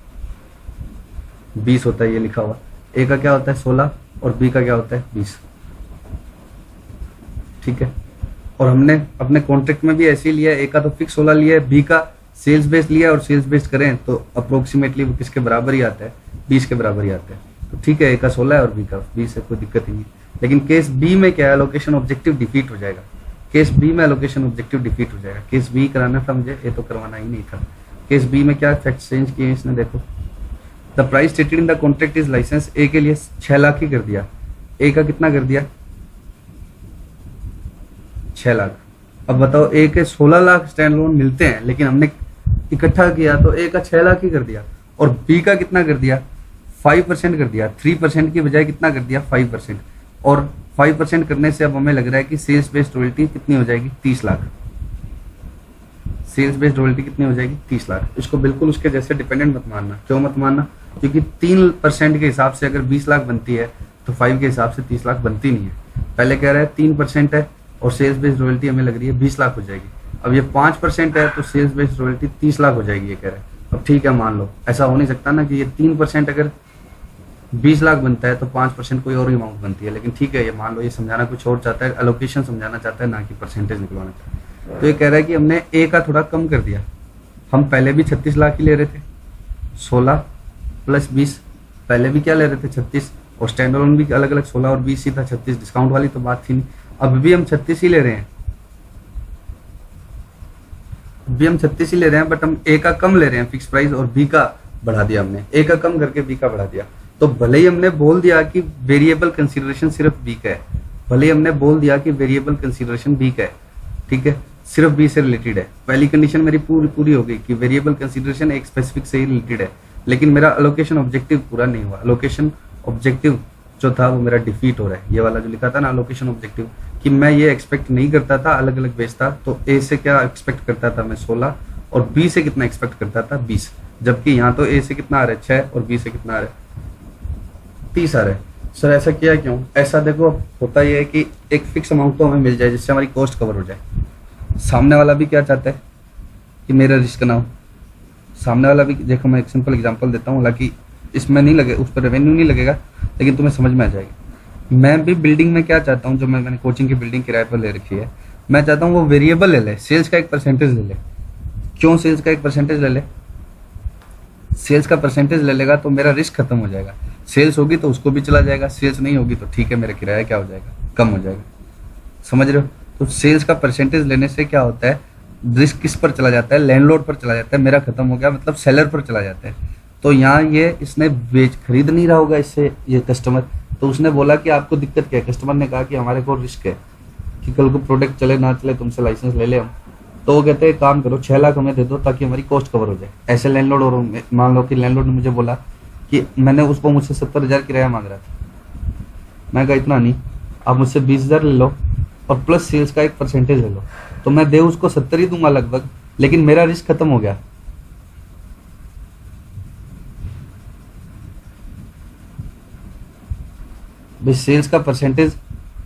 20 होता है, ये लिखा हुआ। ए का क्या होता है? 16, और बी का क्या होता है? 20, ठीक है। और हमने अपने कॉन्ट्रैक्ट में भी ऐसे ही लिया है। ए का तो फिक्स 16 लिया है, बी का सेल्स बेस्ड लिया है, और सेल्स बेस्ड करें तो अप्रोक्सीमेटली वो किसके बराबर ही आता है? 20 के बराबर ही आता है। तो ठीक है, ए का 16 है और बी का 20 है, कोई दिक्कत ही नहीं। लेकिन केस बी में क्या है, एलोकेशन ऑब्जेक्टिव डिफीट हो जाएगा। केस बी में एलोकेशन ऑब्जेक्टिव डिफीट हो जाएगा। केस बी कराना था मुझे, ये तो करवाना ही नहीं था। केस बी में क्या फैक्ट चेंज किए इसने, देखो the price stated in the contract is licence, A के लिए 6 लाख ही कर दिया। ए का कितना कर दिया, 6 लाख। अब बताओ ए के 16 लाख स्टैंड लोन मिलते हैं, लेकिन हमने इकट्ठा किया तो ए का 6 लाख ही कर दिया। और बी का कितना कर दिया, 5% कर दिया। 3% की बजाय कितना कर दिया, 5%। और 5% करने से अब हमें लग रहा है कि सेल्स बेस्ड रॉयल्टी कितनी हो जाएगी, 30 लाख। सेल्स बेस्ड रॉयल्टी कितनी हो जाएगी, 30 लाख। इसको बिल्कुल उसके जैसे डिपेंडेंट मत मानना। क्यों मत मानना, क्योंकि 3% के हिसाब से अगर 20 लाख बनती है तो 5 के हिसाब से 30 लाख बनती नहीं है। पहले कह रहा है 3% है और सेल्स बेस्ड रॉयल्टी हमें लग रही है 20 लाख हो जाएगी। अब ये 5% है तो सेल्स बेस्ड रॉयल्टी 30 लाख हो जाएगी, ये कह रहा है। अब ठीक है, मान लो ऐसा हो नहीं सकता ना कि ये 3% अगर 20 लाख बनता है तो 5% कोई और अमाउंट बनती है। लेकिन ठीक है, ये मान लो ये समझाना कुछ और चाहता है, एलोकेशन समझाना चाहता है, ना कि परसेंटेज निकलवाना चाहता है। तो ये कह रहा है कि हमने ए का थोड़ा कम कर दिया। हम पहले भी 36 लाख ही ले रहे थे, 16 प्लस 20, पहले भी क्या ले रहे थे, 36। और स्टैंड अलोन भी अलग अलग 16 और 20 ही था, 36 डिस्काउंट वाली तो बात थी नहीं। अब भी हम 36 ही ले रहे हैं, बी हम 36 ही ले रहे हैं, बट हम ए का कम ले रहे हैं फिक्स प्राइस और बी का बढ़ा दिया हमने। ए का कम करके बी का बढ़ा दिया। तो भले ही हमने बोल दिया कि वेरिएबल कंसीडरेशन सिर्फ बी का है, भले ही हमने बोल दिया कि वेरिएबल कंसीडरेशन बी का है, ठीक है, सिर्फ बी से रिलेटेड है। पहली कंडीशन मेरी पूरी हो गई कि वेरिएबल कंसीडरेशन एक स्पेसिफिक से ही रिलेटेड है, लेकिन मेरा अलोकेशन ऑब्जेक्टिव पूरा नहीं हुआ। अलोकेशन ऑब्जेक्टिव जो था वो मेरा डिफीट हो रहा है। ये वाला जो लिखा था ना अलोकेशन ऑब्जेक्टिव, कि मैं ये एक्सपेक्ट नहीं करता था, अलग अलग बेस था। तो ए से क्या एक्सपेक्ट करता था मैं, 16, और बी से कितना एक्सपेक्ट करता था, 20। जबकि यहाँ तो ए से कितना आ रहा है, 6, और बी से कितना आ रहा है, 30 आ रहा है। सर ऐसा किया क्यों? ऐसा देखो, होता यह है कि एक फिक्स अमाउंट तो हमें मिल जाए जिससे हमारी कॉस्ट कवर हो जाए। सामने वाला भी क्या चाहता है कि मेरा रिस्क ना हो। सामने वाला भी, देखो मैं एक सिंपल एग्जांपल देता हूँ, हालांकि इसमें नहीं लगे, उस पर रेवेन्यू नहीं लगेगा, लेकिन तुम्हें समझ में आ जाएगी। मैं भी बिल्डिंग में क्या चाहता हूँ, जो मैंने कोचिंग की बिल्डिंग किराए पर ले रखी है, मैं चाहता हूँ वो वेरिएबल ले ले, सेल्स का एक परसेंटेज ले ले। क्यों सेल्स का एक परसेंटेज ले ले? सेल्स का परसेंटेज ले लेगा तो मेरा रिस्क खत्म हो जाएगा। सेल्स होगी तो उसको भी चला जाएगा, सेल्स नहीं होगी तो ठीक है, मेरा किराया क्या हो जाएगा, कम हो जाएगा। समझ रहे हो? तो सेल्स का परसेंटेज लेने से क्या होता है, रिस्क किस पर चला जाता है, लैंडलॉर्ड पर चला जाता है। मेरा खत्म हो गया, मतलब सेलर पर चला जाता है। तो यहाँ ये इसने खरीद नहीं रहा होगा इससे ये कस्टमर, तो उसने बोला कि आपको दिक्कत क्या है। कस्टमर ने कहा कि हमारे को रिस्क है कि कल को प्रोडक्ट चले ना चले, तुमसे लाइसेंस ले ले हम। तो वो कहते हैं काम करो, 6 लाख हमें दे दो ताकि हमारी कॉस्ट कवर हो जाए। ऐसे लैंडलॉर्ड, और मान लो कि लैंडलॉर्ड ने मुझे बोला कि मैंने उसको मुझसे 70,000 किराया मांग रहा था, मैं कहा इतना नहीं, आप मुझसे 20,000 ले लो और प्लस सेल्स का एक परसेंटेज ले लो। तो मैं दे उसको 70 ही दूंगा लगभग, लेकिन मेरा रिस्क खत्म हो गया। भाई सेल्स का परसेंटेज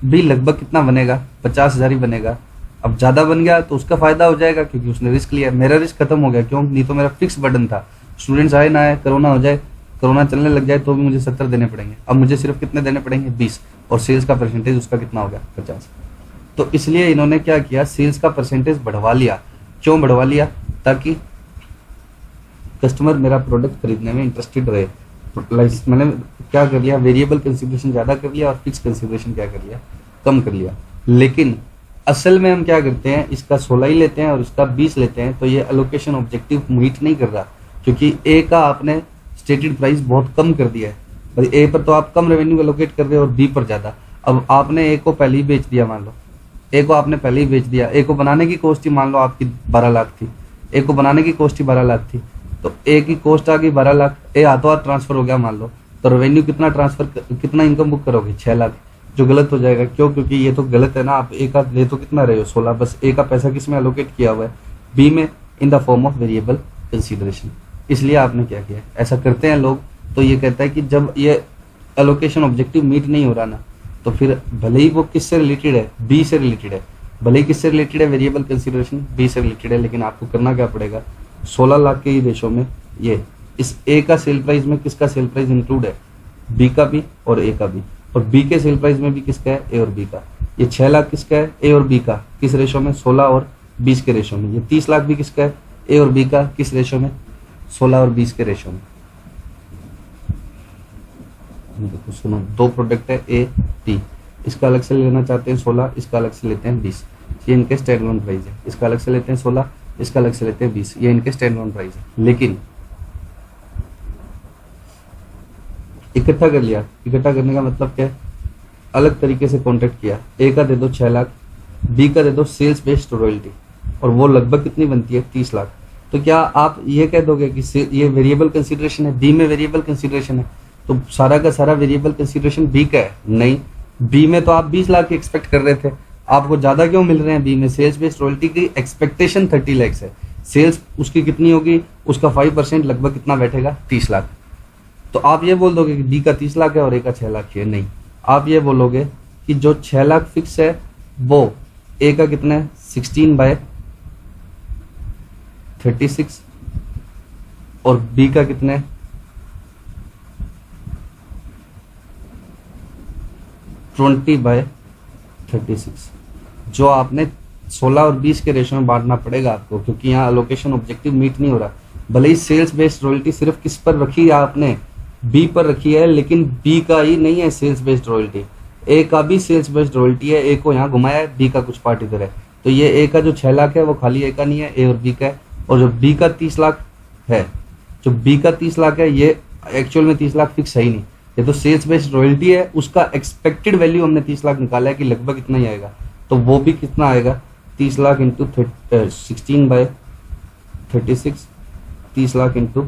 भी लगभग कितना बनेगा, 50,000 ही बनेगा। अब ज्यादा बन गया तो उसका फायदा हो जाएगा क्योंकि उसने रिस्क लिया। मेरा रिस्क खत्म हो गया, क्यों? नहीं तो मेरा फिक्स बर्डन था, स्टूडेंट्स आए ना आए, कोरोना हो जाए, कोरोना चलने लग जाए तो भी मुझे 70 देने पड़ेंगे। अब मुझे सिर्फ कितने देने पड़ेंगे, 20, और सेल्स का परसेंटेज उसका कितना हो गया, 50। तो इसलिए इन्होंने क्या किया, सेल्स का परसेंटेज बढ़वा लिया। क्यों बढ़वा लिया? ताकि कस्टमर मेरा प्रोडक्ट खरीदने में इंटरेस्टेड रहे। मैंने क्या कर लिया, वेरिएबल कंसिडरेशन ज्यादा कर लिया और फिक्स कंसिडरेशन क्या कर लिया, कम कर लिया। लेकिन असल में हम क्या करते हैं, इसका 16 ही लेते हैं और इसका 20 लेते हैं, तो ये एलोकेशन ऑब्जेक्टिव मीट नहीं कर रहा, क्योंकि ए का आपने स्टेटेड प्राइस बहुत कम कर दिया है। भाई ए पर तो आप कम रेवेन्यू एलोकेट कर रहे हो और बी पर ज्यादा। अब आपने ए को पहले ही बेच दिया, मान लो ए को आपने पहले ही बेच दिया। ए को बनाने की कॉस्ट ही मान लो आपकी 12 लाख थी, ए को बनाने की कॉस्ट ही 12 लाख थी, तो ए की कॉस्ट आ गई 12 लाख, ए हाथों हाथ ट्रांसफर हो गया मान लो, तो रेवेन्यू कितना ट्रांसफर, कितना इनकम बुक करोगे, 6 लाख, जो गलत हो जाएगा। क्यों? क्योंकि ये तो गलत है ना, आप ए का ले तो कितना रहे हो, 16, बस ए का पैसा किस में एलोकेट किया हुआ है, बी में, in the form of variable consideration. इसलिए आपने क्या किया, ऐसा करते हैं लोग। तो ये कहता है कि जब ये एलोकेशन ऑब्जेक्टिव मीट नहीं हो रहा ना, तो फिर भले ही वो किससे रिलेटेड है, बी से रिलेटेड है, भले ही किससे रिलेटेड है, वेरिएबल कंसीडरेशन बी से रिलेटेड है, लेकिन आपको करना क्या पड़ेगा, 16 लाख के ही रेशो में ये इस ए का सेल प्राइस में किसका सेल प्राइस इंक्लूड है, बी का भी और ए का भी, और बी के सेल प्राइस में भी किसका है, ए और बी का। ये 6 लाख किसका है, ए और बी का, किस रेशो में, 16 और 20 के रेशो में। ये 30 लाख भी किसका है, ए और बी का, किस रेशो में, 16 और 20 के रेशो में। देखो सुनो, 2 प्रोडक्ट है ए बी, इसका अलग से लेना चाहते हैं 16, इसका अलग से लेते हैं 20, ये इनके स्टैंड अलोन प्राइस है। इसका अलग से लेते हैं 16, इसका अलग से लेते हैं 20, ये इनके स्टैंड अलोन प्राइस है। लेकिन इकट्ठा कर लिया, इकट्ठा करने का मतलब क्या है, अलग तरीके से कॉन्ट्रैक्ट किया। ए का दे दो 6 लाख, बी का दे दो सेल्स बेस्ड रॉयल्टी, और वो लगभग कितनी बनती है 30 लाख। तो क्या आप ये कह दोगे कि ये वेरिएबल कंसीडरेशन है, बी में वेरिएबल कंसीडरेशन है, तो सारा का सारा वेरिएबल कंसीडरेशन बी का है? नहीं, बी में तो आप 20 लाख की एक्सपेक्ट कर रहे थे, आपको ज्यादा क्यों मिल रहे हैं बी में? सेल्स बेस्ड रॉयल्टी की एक्सपेक्टेशन 30 लाख है, सेल्स उसकी कितनी होगी, उसका 5% लगभग कितना बैठेगा 30 लाख। तो आप ये बोल दोगे कि बी का 30 लाख है और ए का 6 लाख है? नहीं, आप ये बोलोगे कि जो 6 लाख फिक्स है वो ए का कितना है 16/36 और बी का कितना है 20/36, जो आपने 16 और 20 के रेशो में बांटना पड़ेगा आपको, क्योंकि यहाँ अलोकेशन ऑब्जेक्टिव मीट नहीं हो रहा। भले ही सेल्स बेस्ड रॉयल्टी सिर्फ किस पर रखी है आपने, बी पर रखी है, लेकिन बी का ही नहीं है सेल्स बेस्ड रॉयल्टी, ए का भी सेल्स बेस्ड रॉयल्टी है। ए को यहाँ घुमाया है, बी का कुछ पार्ट इधर है, तो ये ए का जो 6 लाख है वो खाली ए का नहीं है, ए और बी का है। और जो बी का 30 लाख है, जो बी का 30 लाख है, ये एक्चुअल में 30 लाख फिक्स है ही नहीं, ये तो सेल्स बेस्ड रॉयल्टी है। उसका एक्सपेक्टेड वैल्यू हमने 30 लाख निकाला है कि लगभग इतना ही आएगा, तो वो भी कितना आएगा 30 लाख इंटू 16/36, 30 लाख इंटू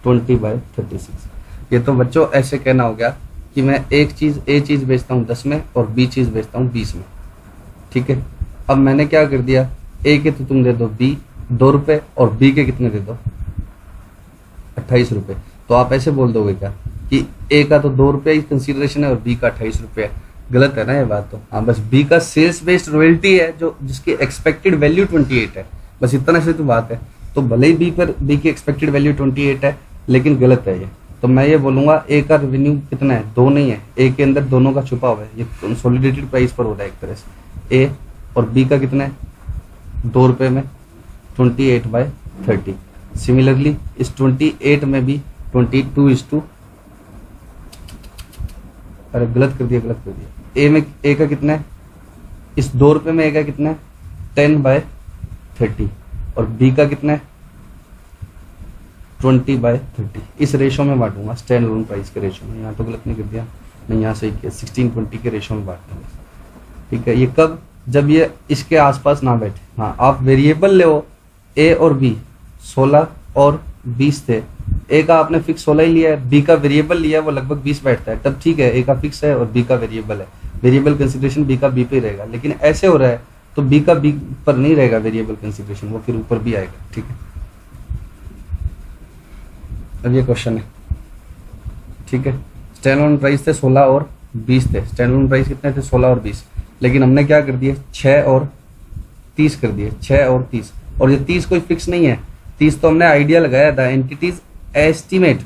20/36। ये तो बच्चों ऐसे कहना हो गया कि मैं एक चीज ए चीज बेचता हूँ 10 में और बी चीज बेचता हूँ 20 में, ठीक है। अब मैंने क्या कर दिया, ए के तो तुम दे दो बी 2 रुपए और बी के कितने दे दो 28 रुपए। तो आप ऐसे बोल दोगे क्या कि ए का तो 2 रुपये कंसिडरेशन है और बी का 28 रुपये है? गलत है ना ये बात तो। हाँ, बस बी का सेल्स बेस्ड रॉयल्टी है जो जिसकी एक्सपेक्टेड वैल्यू 28 है, बस इतना से तो बात है। तो भले ही बी की एक्सपेक्टेड वैल्यू 28 है, लेकिन गलत है ये। तो मैं ये बोलूंगा ए का रेवेन्यू कितना है 2 नहीं है, ए के अंदर दोनों का छुपा हुआ है, ये कंसोलिडेटेड प्राइस पर हो रहा है एक तरह से। ए और बी का कितना है 2 रुपये में 28/30। सिमिलरली इस 28 में भी 22 अरे गलत कर दिया ए में ए का कितना है, इस 2 रुपये में ए का कितना है 10/30 और बी का कितना है 20/30। इस रेशो में बांटूंगा, स्टैंड अलोन प्राइस के रेशो में। यहाँ तो गलत नहीं कर दिया, नहीं यहाँ सही किया, 16-20 के रेशो में बांटूंगा, ठीक है। ये कब, जब ये इसके आसपास ना बैठे। हाँ, आप वेरिएबल ले ए और बी 16 और 20 थे, ए का आपने फिक्स 16 ही लिया है, बी का वेरिएबल लिया है वो लगभग 20 बैठता है, तब ठीक है, ए का फिक्स है और बी का वेरिएबल है, वेरिएबल कंसिडरेशन बी का बी पे रहेगा। लेकिन ऐसे हो रहा है तो बी का बी पर नहीं रहेगा वेरिएबल कंसिडरेशन, वो फिर ऊपर भी आएगा, ठीक है। अब ये क्वेश्चन है, ठीक है। स्टैंड अलोन प्राइस थे 16 और 20 थे, स्टैंड अलोन प्राइस कितने थे 16 और 20, लेकिन हमने क्या कर दिए 6 और 30 कर दिए, 6 और 30। और ये 30 कोई फिक्स नहीं है, 30 तो हमने आइडिया लगाया था, एंटिटीज एस्टिमेट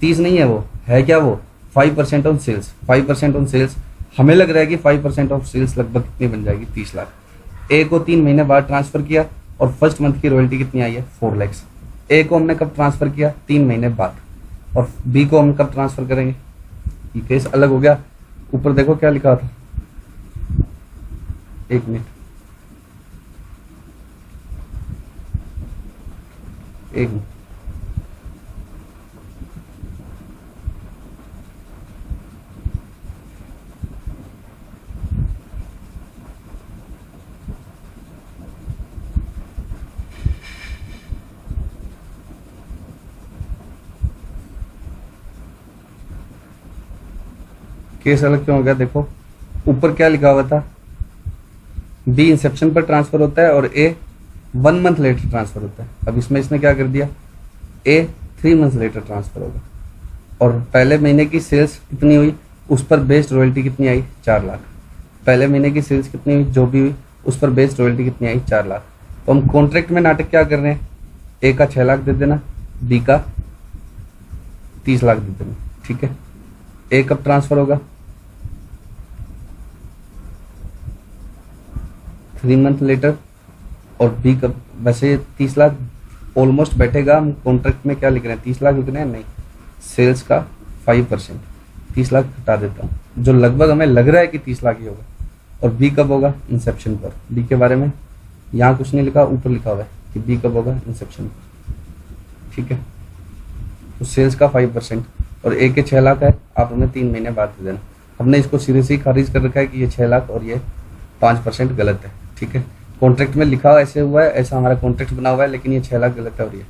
30 नहीं है, वो है क्या, वो 5% ऑन सेल्स, 5% ऑन सेल्स। हमें लग रहा है कि 5% ऑफ सेल्स लगभग कितनी बन जाएगी 30 लाख। ए को 3 महीने बाद ट्रांसफर किया और फर्स्ट मंथ की रॉयल्टी कितनी आई है 4 लाख। ए को हमने कब ट्रांसफर किया 3 महीने बाद, और बी को हम कब ट्रांसफर करेंगे, ये केस अलग हो गया। ऊपर देखो क्या लिखा था, 1 मिनट, 1 मिनट, केस अलग क्यों हो गया, देखो ऊपर क्या लिखा हुआ था, बी इंसेप्शन पर ट्रांसफर होता है और ए 1 मंथ लेटर ट्रांसफर होता है। अब इसमें इसने क्या कर दिया, ए 3 मंथ लेटर ट्रांसफर होगा, और पहले महीने की सेल्स कितनी हुई उस पर बेस्ड रॉयल्टी कितनी आई 4 लाख। पहले महीने की सेल्स कितनी हुई जो भी हुई उस पर बेस्ड रॉयल्टी कितनी आई 4 लाख। तो हम कॉन्ट्रैक्ट में नाटक क्या कर रहे हैं, ए का 6 लाख दे देना, बी का 30 लाख दे देना, ठीक है। ए कब ट्रांसफर होगा 3 मंथ लेटर, और बी कब, वैसे 30 लाख ऑलमोस्ट बैठेगा। हम कॉन्ट्रैक्ट में क्या लिख रहे हैं 30 लाख लिख रहे हैं, नहीं, सेल्स का 5%, 30 लाख हटा देता हूँ, जो लगभग हमें लग रहा है कि 30 लाख ही होगा। और बी कब होगा? इंसेप्शन पर। बी के बारे में यहाँ कुछ नहीं लिखा, ऊपर लिखा हुआ है कि बी कब होगा? इंसेप्शन पर। ठीक है, तो सेल्स का 5% और ए के 6 लाख है, आप हमें 3 महीने बाद दे देना। हमने इसको सीधे से ही खारिज कर रखा है कि ये 6 लाख और ये 5% गलत है। ठीक है, कॉन्ट्रैक्ट में लिखा ऐसे हुआ है, ऐसा हमारा कॉन्ट्रैक्ट बना हुआ है, लेकिन ये 6 लाख गलत है। और ये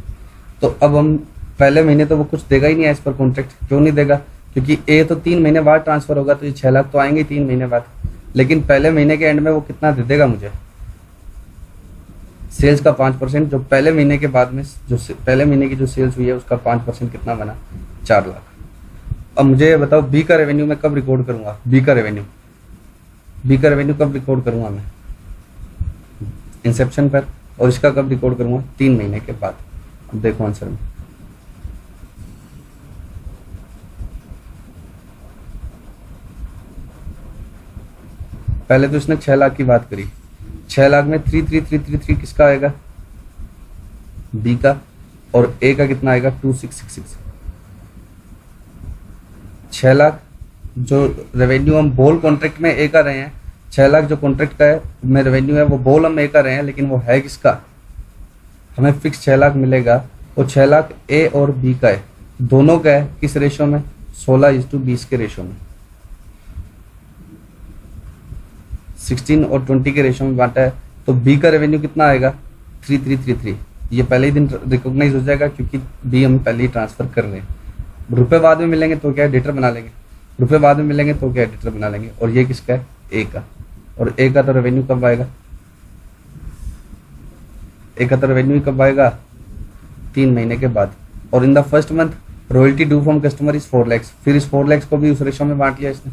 तो अब हम पहले महीने तो वो कुछ देगा ही नहीं है इस पर कॉन्ट्रैक्ट। क्यों नहीं देगा? क्योंकि ए तो 3 महीने बाद ट्रांसफर होगा, तो ये 6 लाख तो आएंगे 3 महीने बाद। लेकिन पहले महीने के एंड में वो कितना दे देगा मुझे? सेल्स का 5%, जो पहले महीने के बाद में जो पहले महीने की जो सेल्स हुई है उसका 5% कितना बना? 4 लाख। अब मुझे ये बताओ बी का रेवेन्यू मैं कब रिकॉर्ड करूंगा? बी का रेवेन्यू कब रिकॉर्ड करूंगा मैं? इंसेप्शन पर। और इसका कब रिकॉर्ड करूंगा? 3 महीने के बाद। अब देखो आंसर में, पहले तो इसने 6 लाख की बात करी। 6 लाख में 33333 किसका आएगा? बी का। और ए का कितना आएगा? 2666। 6 लाख जो रेवेन्यू हम बोल कॉन्ट्रैक्ट में ए कर रहे हैं, 6 लाख जो कॉन्ट्रैक्ट का है में रेवेन्यू है वो बोल हम ए कर रहे हैं, लेकिन वो है किसका? हमें फिक्स 6 लाख मिलेगा। वो 6 लाख ए और बी का है, दोनों का है। किस रेशो में? 16:20 के रेशो में। 16 और 20 के रेशो में बांटा है। तो बी का रेवेन्यू कितना आएगा? 3333। ये पहले ही दिन रिकॉग्नाइज हो जाएगा क्योंकि बी हम पहले ही ट्रांसफर कर रहे हैं। रुपए बाद में मिलेंगे तो क्या डेटर बना लेंगे, रुपए बाद में मिलेंगे तो क्या डेटर बना लेंगे। और ये किसका है? ए का। और ए का तो रेवेन्यू कब आएगा? ए का तो रेवेन्यू कब आएगा? 3 महीने के बाद। और in the first month royalty due from customer is 4 lakh. फिर इस 4 लाख को भी उस रेशो में बांट लिया इसने।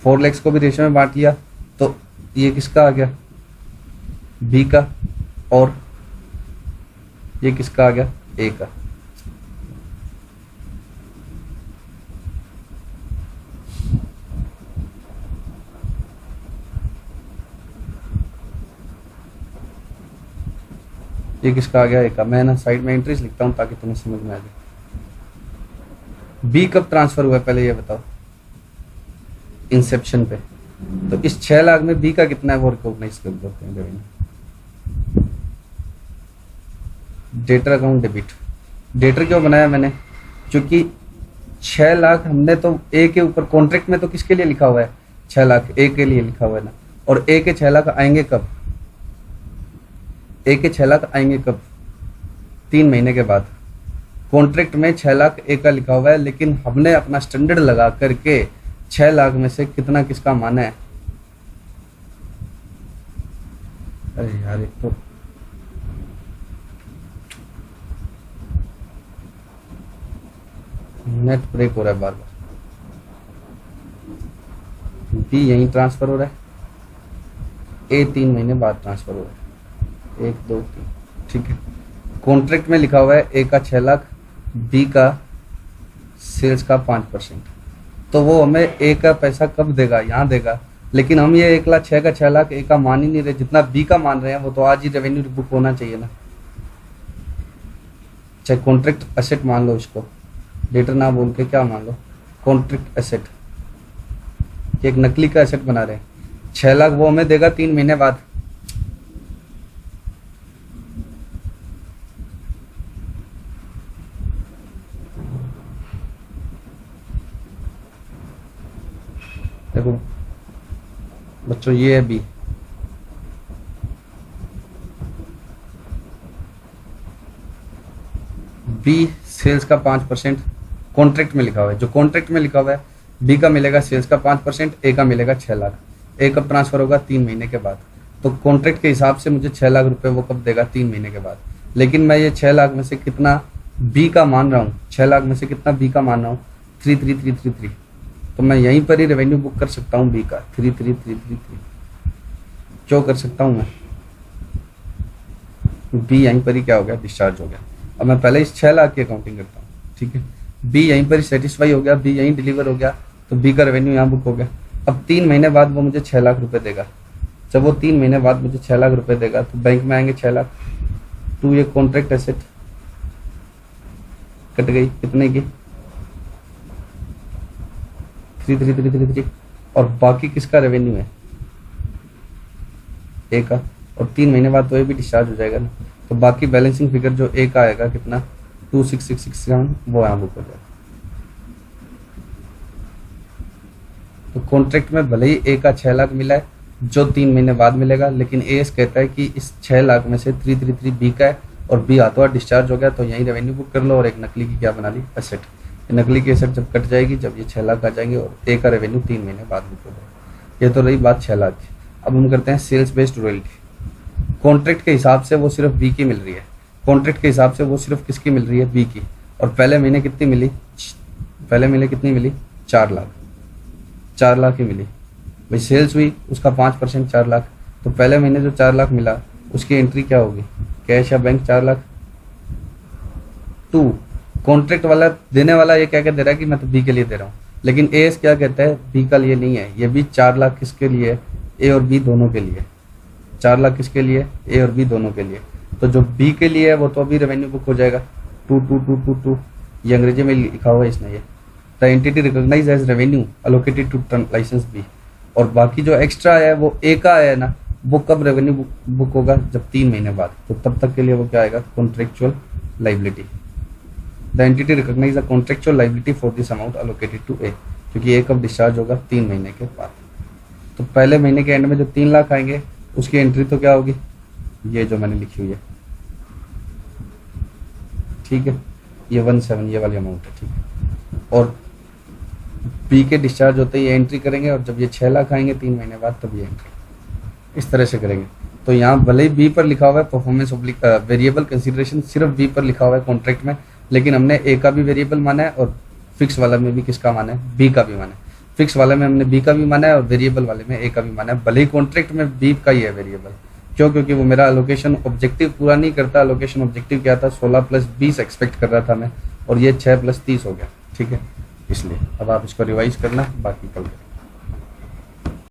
फोर लैक्स को भी रेशो में बांट लिया। तो ये किसका आ गया? बी का। और ये किसका आ गया? ए का। ये किसका आ गया? ए का। मैं ना साइड में एंट्रीज लिखता हूं ताकि तुम्हें समझ में आ जाए। बी कब ट्रांसफर हुआ पहले ये बताओ? इंसेप्शन पे। तो इस 6 लाख में बी का कितना है वो रिकॉग्नाइज कर देते हैं revenue. Debtor account debit. Debtor क्यों बनाया मैंने? क्योंकि 6 लाख हमने तो ए के ऊपर कॉन्ट्रैक्ट में तो किसके लिए लिखा हुआ है? 6 लाख ए के लिए लिखा हुआ है ना। और ए के 6 लाख आएंगे कब? ए के 6 लाख आएंगे कब? 3 महीने के बाद। कॉन्ट्रैक्ट में 6 लाख ए का लिखा हुआ है, लेकिन हमने अपना स्टैंडर्ड लगा करके 6 लाख में से कितना किसका माना है? अरे यार एक तो नेट ब्रेक हो रहा है बार बार। बी यहीं ट्रांसफर हो रहा है, ए 3 महीने बाद ट्रांसफर हो रहा है। 1 2 3 ठीक है। कॉन्ट्रैक्ट में लिखा हुआ है ए का 6 लाख, बी का सेल्स का 5%। तो वो हमें ए का पैसा कब देगा? यहाँ देगा। लेकिन हम ये 1 लाख 6 का 6 लाख ए का मान ही नहीं रहे, जितना बी का मान रहे हैं वो तो आज ही रेवेन्यू बुक होना चाहिए ना। चाहे कॉन्ट्रैक्ट एसेट मान लो इसको, डेटर ना बोल के क्या मान लो? Contract asset. एक नकली का एसेट बना रहे हैं। 6 लाख वो हमें देगा 3 महीने बाद। देखो बच्चों ये है बी। बी सेल्स का 5% कॉन्ट्रैक्ट में लिखा हुआ है। जो कॉन्ट्रैक्ट में लिखा हुआ है बी का मिलेगा सेल्स का 5%, ए का मिलेगा 6 लाख। ए कब ट्रांसफर होगा? 3 महीने के बाद। तो कॉन्ट्रैक्ट के हिसाब से मुझे 6 लाख रुपए वो कब देगा? 3 महीने के बाद। लेकिन मैं ये 6 लाख में से कितना बी का मान रहा हूँ? 6 लाख में से कितना बी का मान रहा हूँ? 33333। तो मैं यहीं पर ही रेवेन्यू बुक कर सकता हूँ बी का 33333। क्यों कर सकता हूँ मैं? बी यहीं पर ही क्या हो गया? डिस्चार्ज हो गया। अब मैं पहले इस 6 लाख की अकाउंटिंग करता हूँ, ठीक है। बी यहीं पर ही सेटिस्फाई हो गया, बी यहीं डिलीवर हो गया, तो बी का रेवेन्यू यहाँ बुक हो गया। अब 3 महीने बाद वो मुझे 6 लाख रुपए देगा। जब वो 3 महीने बाद मुझे 6 लाख रुपए देगा तो बैंक में आएंगे 6 लाख। टू ये कॉन्ट्रैक्ट एसेट, कट गई कितने की, 33333, और बाकी किसका रेवेन्यू है, ए का, और 3 महीने बाद तो ये भी डिस्चार्ज हो जाएगा ना, तो बाकी बैलेंसिंग फिगर जो ए का आएगा कितना 26667 वो यहाँ बुक हो जाएगा। तो कॉन्ट्रैक्ट में भले ही ए का 6 लाख मिला है जो 3 महीने बाद मिलेगा, लेकिन एएस कहता है कि इस 6 लाख में से 333 बी का है और बी हाथों हाथ डिस्चार्ज हो गया, तो यही रेवेन्यू बुक कर लो और एक नकली की क्या बना ली, एसेट। नकली की एसेट जब कट जाएगी, जब ये 6 लाख आ जाएंगे और ए का रेवेन्यू 3 महीने बाद बुक हो जाएगा। ये तो रही बात 6 लाख की। अब हम करते हैं सेल्स बेस्ड रॉयल्टी। कॉन्ट्रैक्ट के हिसाब से वो सिर्फ बी की मिल रही है, कॉन्ट्रैक्ट के हिसाब से वो सिर्फ किसकी मिल रही है, बी की, और पहले महीने कितनी मिली, पहले महीने कितनी मिली, 4 लाख, 4 लाख ही मिली भाई। सेल्स हुई उसका 5% 4 लाख, तो पहले महीने जो 4 लाख मिला उसकी एंट्री क्या होगी, कैश या बैंक 4 लाख। 2 कॉन्ट्रैक्ट वाला देने वाला ये क्या कह दे रहा है कि मैं तो बी के लिए दे रहा हूँ, लेकिन एएस क्या कहता है, बी का लिए नहीं है, ये भी 4 लाख किसके लिए है, ए और बी दोनों के लिए। 4 लाख किसके लिए, ए और बी दोनों के लिए। तो जो बी के लिए है वो तो अभी रेवेन्यू बुक हो जाएगा 222222, ये अंग्रेजी में लिखा हुआ है इसने, ये the entity recognise as revenue allocated to license B. और बाकी जो एक्स्ट्रा है वो ए का है ना, वो कब रेवेन्यू बुक होगा, जब 3 महीने बाद, तो तब तक के लिए वो क्या आएगा, contractual liability. The entity recognize the contractual liability for this amount allocated to A, क्योंकि ए कब डिस्चार्ज होगा, 3 महीने के बाद। तो पहले महीने के एंड में जो 3 लाख आएंगे उसकी एंट्री तो क्या होगी, ये जो मैंने लिखी हुई है, ठीक है, ये 17 ये वाली अमाउंट है, ठीक है। और बी के डिस्चार्ज होते ही एंट्री करेंगे, और जब ये 6 लाख आएंगे 3 महीने बाद तब ये एंट्री इस तरह से करेंगे। तो यहाँ भले ही बी पर लिखा हुआ है परफॉर्मेंस वेरिएबल कंसीडरेशन, सिर्फ बी पर लिखा हुआ है कॉन्ट्रैक्ट में, लेकिन हमने ए का भी वेरिएबल माना है और फिक्स वाला में भी किसका माना है, बी का भी माना है। फिक्स वाले में हमने बी का भी माना है और वेरिएबल वाले में ए का भी माना है, भले ही कॉन्ट्रैक्ट में बी का ही है वेरिएबल। क्यों, क्योंकि वो मेरा अलोकेशन ऑब्जेक्टिव पूरा नहीं करता। अलोकेशन ऑब्जेक्टिव क्या था, 16 + 20 एक्सपेक्ट कर रहा था मैं, और ये 6 + 30 हो गया, ठीक है, इसलिए। अब आप इसको रिवाइज करना, बाकी कल